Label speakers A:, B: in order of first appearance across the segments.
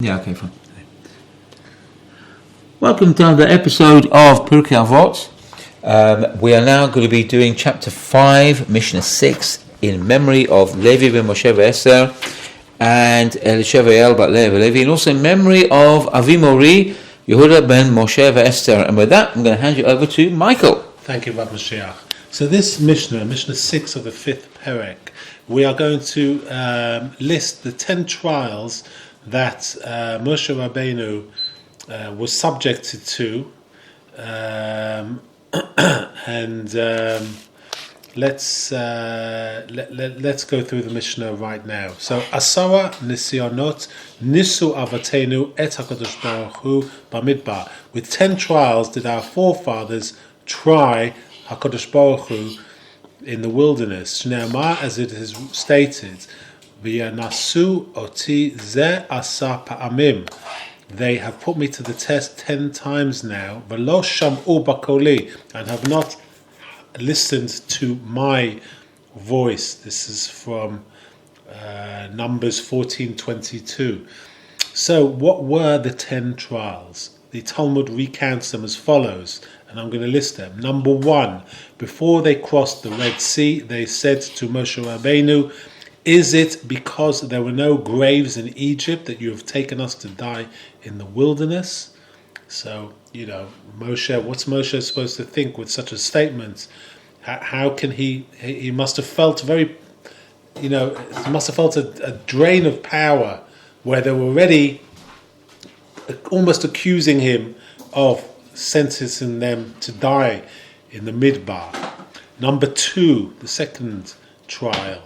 A: Yeah, okay, fine. Welcome to another episode of Pirkei Avot. We are now going to be doing chapter 5, Mishna 6, in memory of Levy ben Moshe Esther and Elishev bat Levy, and also in memory of Avimori, Yehuda ben Moshe Esther. And with that, I'm going to hand you over to Michael.
B: Thank you, Rabbi Mashiach. So this Mishnah 6 of the 5th Perek, we are going to list the 10 trials that Moshe Rabbeinu was subjected to, and let's go through the Mishnah right now. So Asara Nisyonot Nisu Avatenu Et HaKadosh Baruch Hu Bamidbar. With 10 trials did our forefathers try HaKadosh Baruch Hu in the wilderness. Shneamar, as it is stated, V'yanasu oti ze asa pa'amim. They have put me to the test 10 times now. V'lo sham'u bakoli, and have not listened to my voice. This is from Numbers 14:22. So, what were the 10 trials? The Talmud recounts them as follows, and I'm going to list them. Number 1, before they crossed the Red Sea, they said to Moshe Rabbeinu, "Is it because there were no graves in Egypt that you have taken us to die in the wilderness?" So, Moshe, what's Moshe supposed to think with such a statement? How can he must have felt very, he must have felt a drain of power where they were already almost accusing him of sentencing them to die in the Midbar. Number 2, the second trial.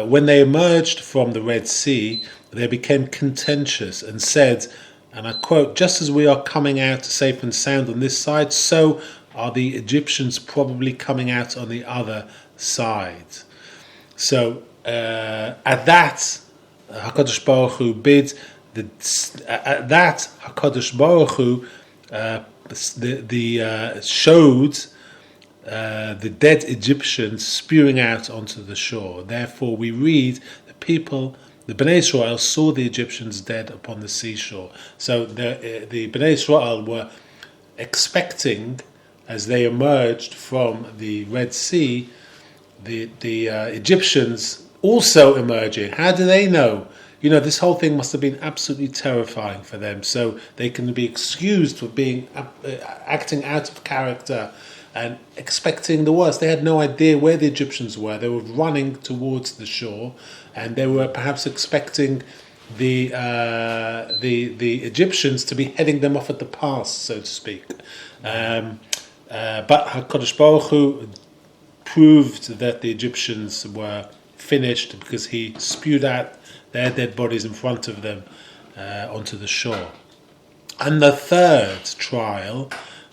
B: When they emerged from the Red Sea, they became contentious and said, and I quote, "Just as we are coming out safe and sound on this side, so are the Egyptians probably coming out on the other side." So at that, HaKadosh Baruch Hu bid, at that HaKadosh Baruch Hu showed the dead Egyptians spewing out onto the shore. Therefore, we read the Bnei Israel saw the Egyptians dead upon the seashore. So the Bnei Israel were expecting, as they emerged from the Red Sea, the Egyptians also emerging. How do they know? This whole thing must have been absolutely terrifying for them. So they can be excused for being acting out of character and expecting the worst. They had no idea where the Egyptians were. They were running towards the shore, and they were perhaps expecting the Egyptians to be heading them off at the pass, so to speak. But HaKadosh Baruch Hu proved that the Egyptians were finished because he spewed out their dead bodies in front of them onto the shore. And the third trial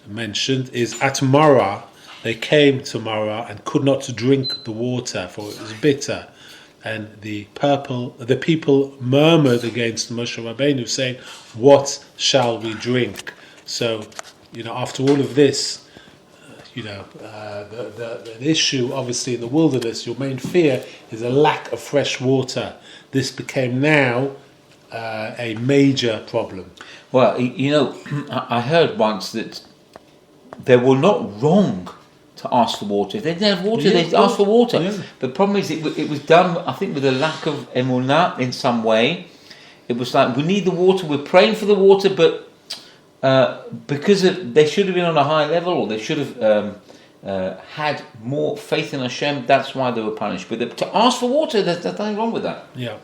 B: mentioned is at Marah. They came to Marah and could not drink the water, for it was bitter. And the people murmured against Moshe Rabbeinu, saying, "What shall we drink?" So, after all of this, the issue, obviously, in the wilderness, your main fear is a lack of fresh water. This became now a major problem.
A: Well, I heard once that they were not wrong to ask for water. If they didn't have water, they asked for water. Yeah. The problem is it was done, I think, with a lack of emunah in some way. It was like, we need the water, we're praying for the water, but because they should have been on a high level, or they should have had more faith in Hashem, that's why they were punished. But to ask for water, there's nothing wrong with that.
B: Yeah.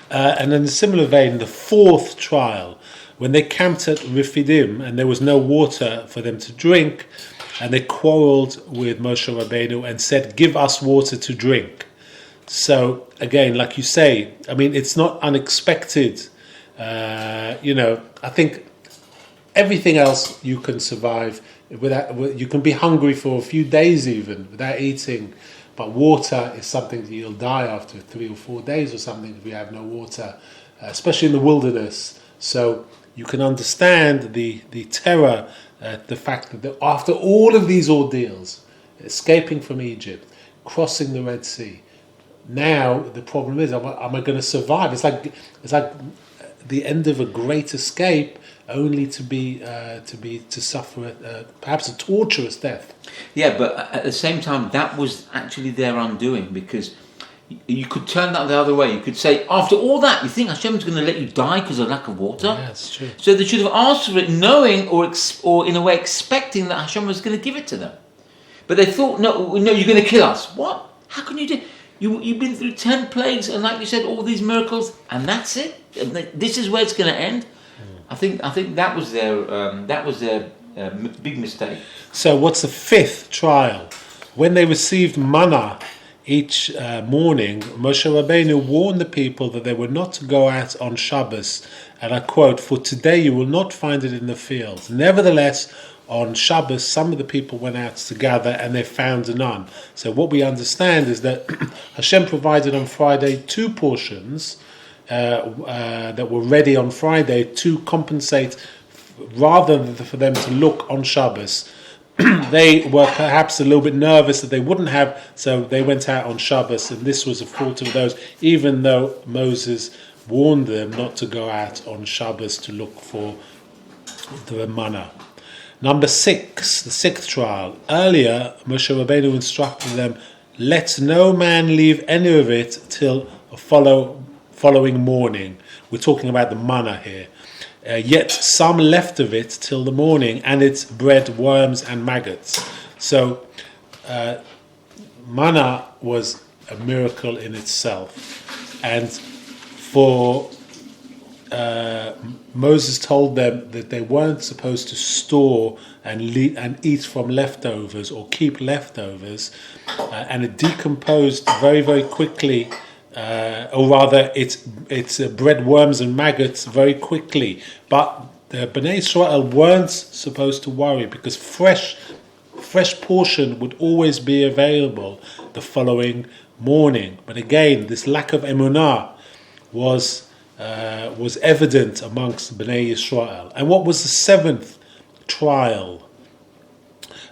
B: And in a similar vein, the fourth trial, when they camped at Refidim and there was no water for them to drink, and they quarreled with Moshe Rabbeinu and said, "Give us water to drink." So again, like you say, I mean, it's not unexpected. I think everything else you can survive without. You can be hungry for a few days even without eating, but water is something that you'll die after 3 or 4 days or something if you have no water, especially in the wilderness. So you can understand the terror, the fact that after all of these ordeals, escaping from Egypt, crossing the Red Sea, now the problem is, am I going to survive? It's like the end of a great escape, only to suffer perhaps a torturous death.
A: Yeah, but at the same time, that was actually their undoing, because you could turn that the other way. You could say, after all that, you think Hashem's going to let you die because of lack of water?
B: Yeah, that's true.
A: So they should have asked for it, knowing or in a way expecting that Hashem was going to give it to them. But they thought, no, you're going to kill us. What? How can you do? You've been through 10 plagues, and like you said, all these miracles, and that's it. And this is where it's going to end. I think that was their big mistake.
B: So what's the fifth trial? When they received manna each morning, Moshe Rabbeinu warned the people that they were not to go out on Shabbos, and I quote, "For today you will not find it in the fields." Nevertheless, on Shabbos, some of the people went out to gather, and they found none. So what we understand is that Hashem provided on Friday 2 portions that were ready on Friday to compensate, rather than for them to look on Shabbos. They were perhaps a little bit nervous that they wouldn't have, so they went out on Shabbos, and this was a fault of those, even though Moses warned them not to go out on Shabbos to look for the manna. Number 6, the 6th trial. Earlier, Moshe Rabbeinu instructed them, "Let no man leave any of it till following morning." We're talking about the manna here. Yet some left of it till the morning, and it bred worms and maggots. So manna was a miracle in itself, and for Moses told them that they weren't supposed to store and eat from leftovers or keep leftovers, and it decomposed very, very quickly. Or rather, it's bred worms and maggots very quickly. But the Bnei Israel weren't supposed to worry, because fresh portion would always be available the following morning. But again, this lack of emunah was evident amongst Bnei Israel. And what was the 7th trial?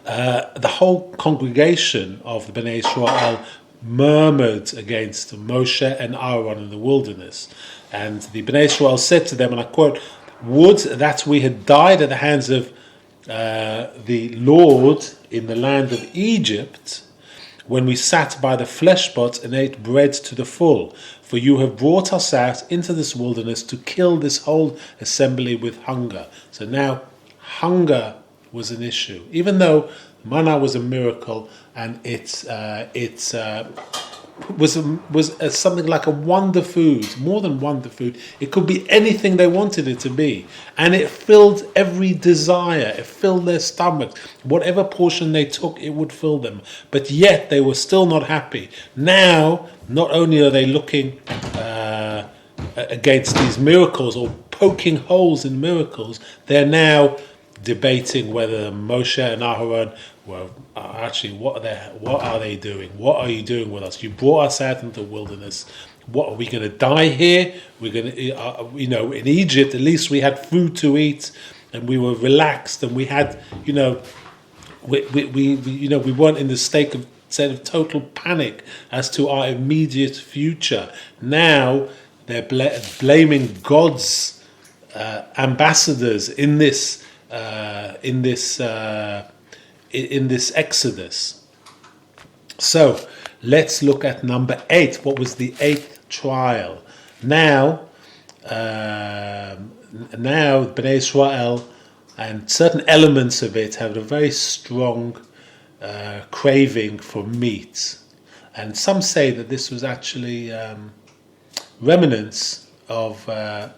B: The whole congregation of the Bnei Israel murmured against Moshe and Aaron in the wilderness. And the Bnei Israel said to them, and I quote, "Would that we had died at the hands of the Lord in the land of Egypt, when we sat by the flesh pot and ate bread to the full. For you have brought us out into this wilderness to kill this whole assembly with hunger." So now hunger was an issue, even though manna was a miracle, and it was something like a wonder food, more than wonder food. It could be anything they wanted it to be, and it filled every desire. It filled their stomachs. Whatever portion they took, it would fill them. But yet they were still not happy. Now, not only are they looking against these miracles or poking holes in miracles, they're now debating whether Moshe and Aaron were actually what are they doing? What are you doing with us? You brought us out into the wilderness. What, are we going to die here? We're going to, in Egypt at least we had food to eat, and we were relaxed, and we had, we weren't in the state of total panic as to our immediate future. Now they're blaming God's ambassadors in this exodus. So let's look at number 8. What was the 8th trial? Now Bnei Israel and certain elements of it have a very strong craving for meat, and some say that this was actually remnants of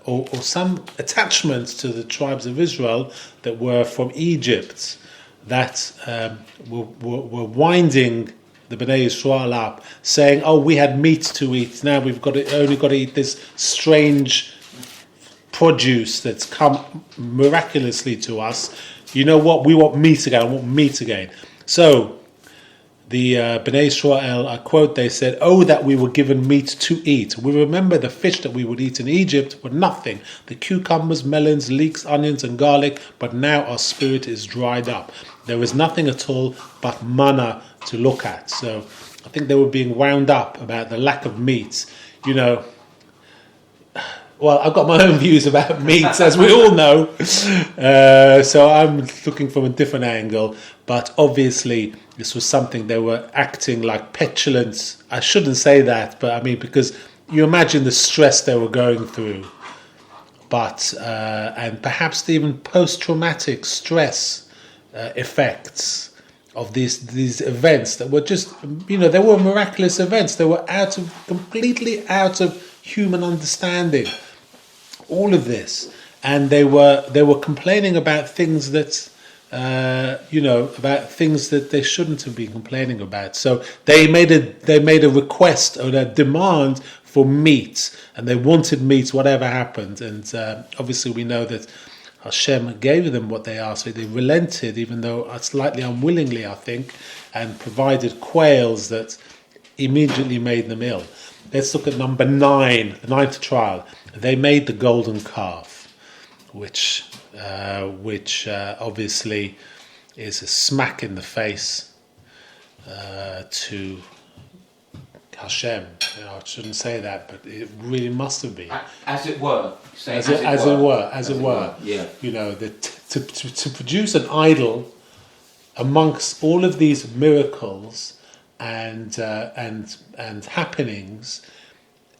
B: or some attachments to the tribes of Israel that were from Egypt, that were winding the Bnei Israel up, saying, "Oh, we had meat to eat. Now we've only got to eat this strange produce that's come miraculously to us. You know what? We want meat again. I want meat again." So the Bnei Israel, I quote, they said, "Oh, that we were given meat to eat. We remember the fish that we would eat in Egypt were nothing. The cucumbers, melons, leeks, onions, and garlic. But now our spirit is dried up. There is nothing at all but manna to look at." So I think they were being wound up about the lack of meat. Well, I've got my own views about meat, as we all know. So I'm looking from a different angle. But obviously, this was something they were acting like petulance. I shouldn't say that, but I mean, because you imagine the stress they were going through. But and perhaps even post-traumatic stress effects of these events that were just, they were miraculous events. They were completely out of human understanding. All of this, and they were complaining about things that, about things that they shouldn't have been complaining about. So they made a request or a demand for meat, and they wanted meat, whatever happened. And obviously, we know that Hashem gave them what they asked for. They relented, even though slightly unwillingly, I think, and provided quails that immediately made them ill. Let's look at number 9, the 9th trial. They made the golden calf, which obviously is a smack in the face to Hashem. I shouldn't say that, but it really must have been.
A: As it were.
B: As it were.
A: Yeah.
B: To produce an idol amongst all of these miracles and happenings,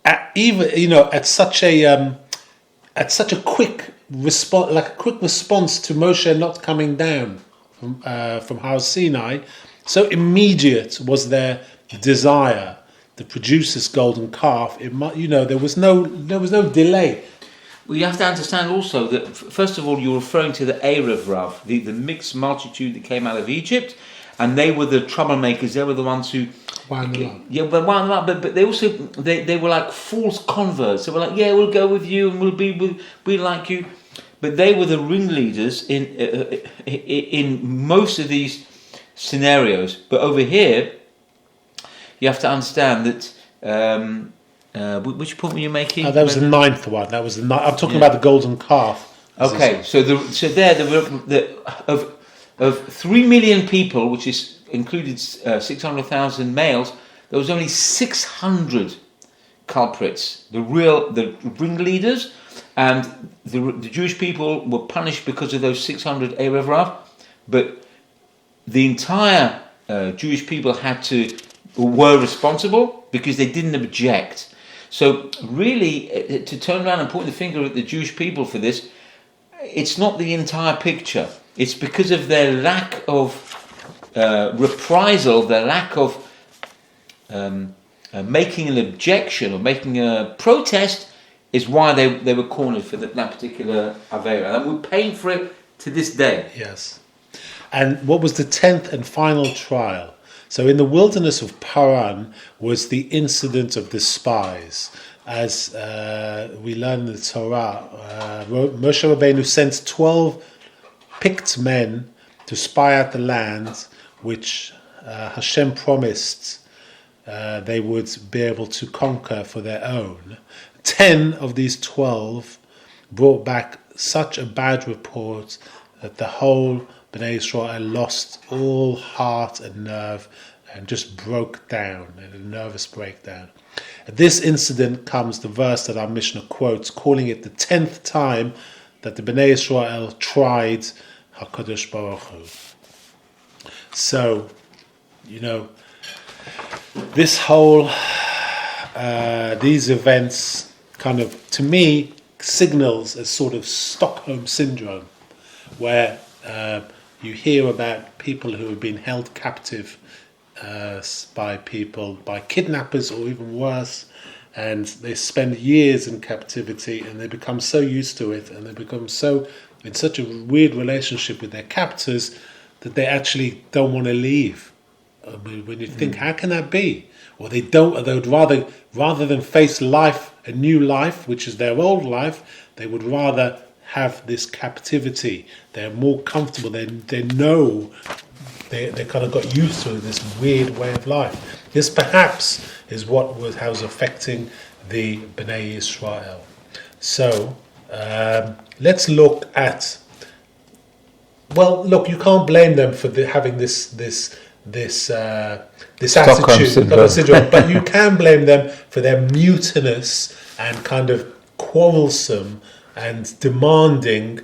B: at such a quick response to Moshe not coming down from Har Sinai, so immediate was their desire to produce this golden calf. There was no delay.
A: Well, you have to understand also that, first of all, you're referring to the Erev Rav, the mixed multitude that came out of Egypt, and they were the troublemakers. They were the ones who wound them up. Yeah, but they also they were like false converts. They were like, yeah, we'll go with you and we'll be like you. But they were the ringleaders in most of these scenarios. But over here, you have to understand that. Which point were you making?
B: That was the 9th one. That was I'm talking about the golden calf.
A: Okay, so there were of 3 million people, which is included 600,000 males, there was only 600 culprits, the ringleaders, and the Jewish people were punished because of those 600 Erev Rav, but the entire Jewish people were responsible because they didn't object. So really, to turn around and point the finger at the Jewish people for this, it's not the entire picture. It's because of their lack of reprisal, their lack of making an objection or making a protest, is why they were cornered for that particular Avera. And we're paying for it to this day.
B: Yes. And what was the 10th and final trial? So in the wilderness of Paran was the Incident of Despise. As we learn in the Torah, Moshe Rabbeinu sent 12 picked men to spy out the land which Hashem promised they would be able to conquer for their own. 10 of these 12 brought back such a bad report that the whole Bnei Israel lost all heart and nerve and just broke down in a nervous breakdown. At this incident comes the verse that our Mishna quotes, calling it the 10th time that the Bnei Israel tried HaKadosh Baruch Hu. So, this whole, these events kind of, to me, signals a sort of Stockholm Syndrome, where you hear about people who have been held captive by kidnappers or even worse, and they spend years in captivity and they become so used to it and they become in such a weird relationship with their captors that they actually don't want to leave. I mean, when you think, how can that be? Or they would rather than face life, a new life, which is their old life, they would rather have this captivity. They're more comfortable. They know they kind of got used to this weird way of life. This perhaps is what was affecting the Bnei Israel. So let's look at. Well, look, you can't blame them for having this Stockholm
A: Syndrome.
B: Syndrome, but you can blame them for their mutinous and kind of quarrelsome and demanding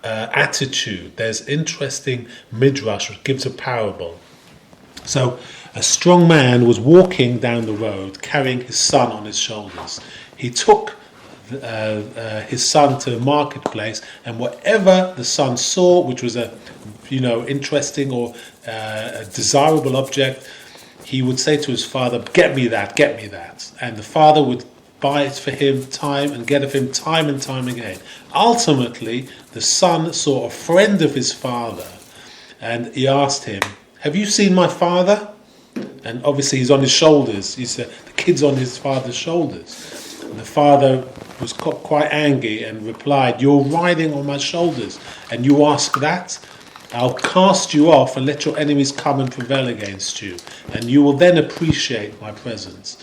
B: attitude. There's interesting midrash which gives a parable. So a strong man was walking down the road carrying his son on his shoulders. He took his son to the marketplace, and whatever the son saw, which was a interesting or a desirable object, he would say to his father, get me that, and the father would buy it for him time and get it for him time and time again. Ultimately, the son saw a friend of his father, and he asked him, have you seen my father? And obviously he's on his shoulders. The kid's on his father's shoulders. And the father was quite angry and replied, you're riding on my shoulders and you ask that? I'll cast you off and let your enemies come and prevail against you, and you will then appreciate my presence.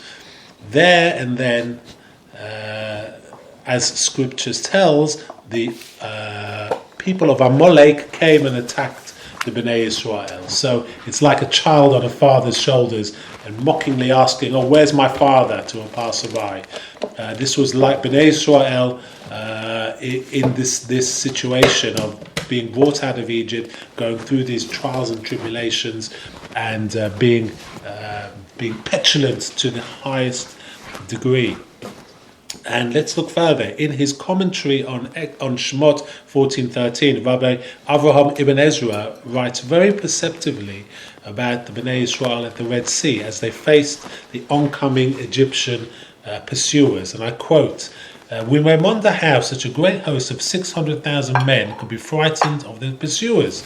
B: There and then, as scriptures tells, the people of Amalek came and attacked the Bnei Israel. So it's like a child on a father's shoulders and mockingly asking, oh, where's my father, to a passerby. This was like Bnei Israel in this situation of being brought out of Egypt, going through these trials and tribulations, and being petulant to the highest degree. And let's look further. In his commentary on Shemot 14:13, Rabbi Avraham ibn Ezra writes very perceptively about the Bnei Israel at the Red Sea as they faced the oncoming Egyptian pursuers. And I quote, we may wonder how such a great host of 600,000 men could be frightened of their pursuers.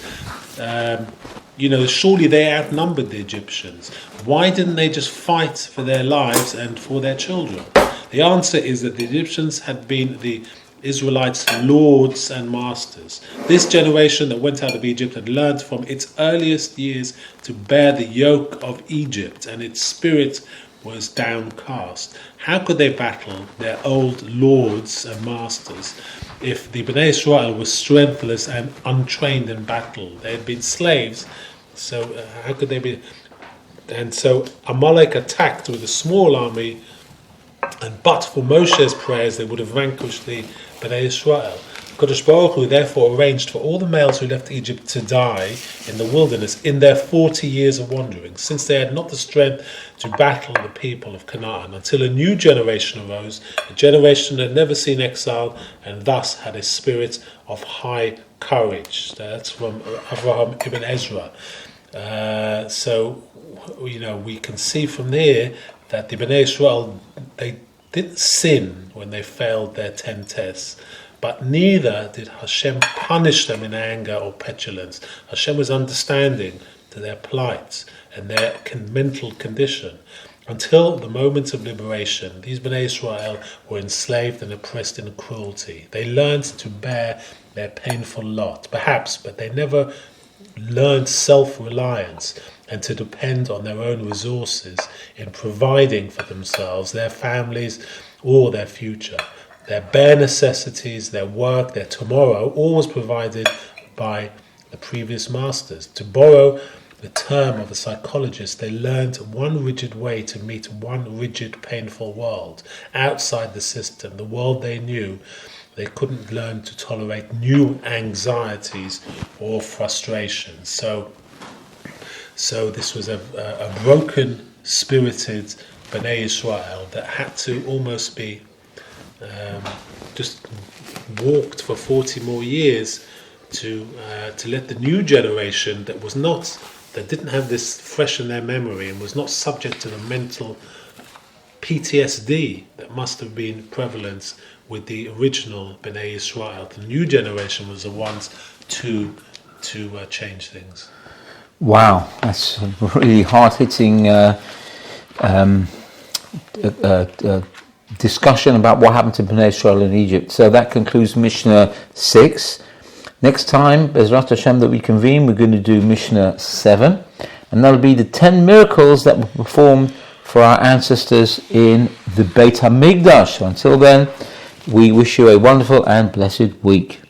B: Surely they outnumbered the Egyptians. Why didn't they just fight for their lives and for their children? The answer is that the Egyptians had been the Israelites' lords and masters. This generation that went out of Egypt had learned from its earliest years to bear the yoke of Egypt, and its spirit was downcast. How could they battle their old lords and masters if the Bnei Israel was strengthless and untrained in battle? They had been slaves, so how could they be? And so Amalek attacked with a small army, and but for Moshe's prayers, they would have vanquished the Bnei Israel. Kadosh Baruch Hu therefore arranged for all the males who left Egypt to die in the wilderness in their 40 years of wandering, since they had not the strength to battle the people of Canaan, until a new generation arose, a generation that had never seen exile, and thus had a spirit of high courage. That's from Avraham ibn Ezra. So we can see from there that the Bnei Israel, they didn't sin when they failed their 10 tests, but neither did Hashem punish them in anger or petulance. Hashem was understanding to their plight and their mental condition. Until the moment of liberation, these Bnei Israel were enslaved and oppressed in cruelty. They learned to bear their painful lot, perhaps, but they never learned self-reliance and to depend on their own resources in providing for themselves, their families, or their future. Their bare necessities, their work, their tomorrow, all was provided by the previous masters. To borrow the term of a psychologist, they learned one rigid way to meet one rigid, painful world. Outside the system, the world they knew, they couldn't learn to tolerate new anxieties or frustrations. So this was a broken-spirited Bnei Israel that had to almost be just walked for 40 more years to let the new generation that didn't have this fresh in their memory and was not subject to the mental PTSD that must have been prevalent with the original Bnei Israel. The new generation was the ones to change things.
A: Wow, that's a really hard-hitting discussion about what happened to Bnei Israel in Egypt. So that concludes Mishnah 6. Next time, Bezrat Hashem, that we convene, we're going to do Mishnah 7, and that'll be the 10 miracles that were performed for our ancestors in the Beit HaMikdash. So until then, we wish you a wonderful and blessed week.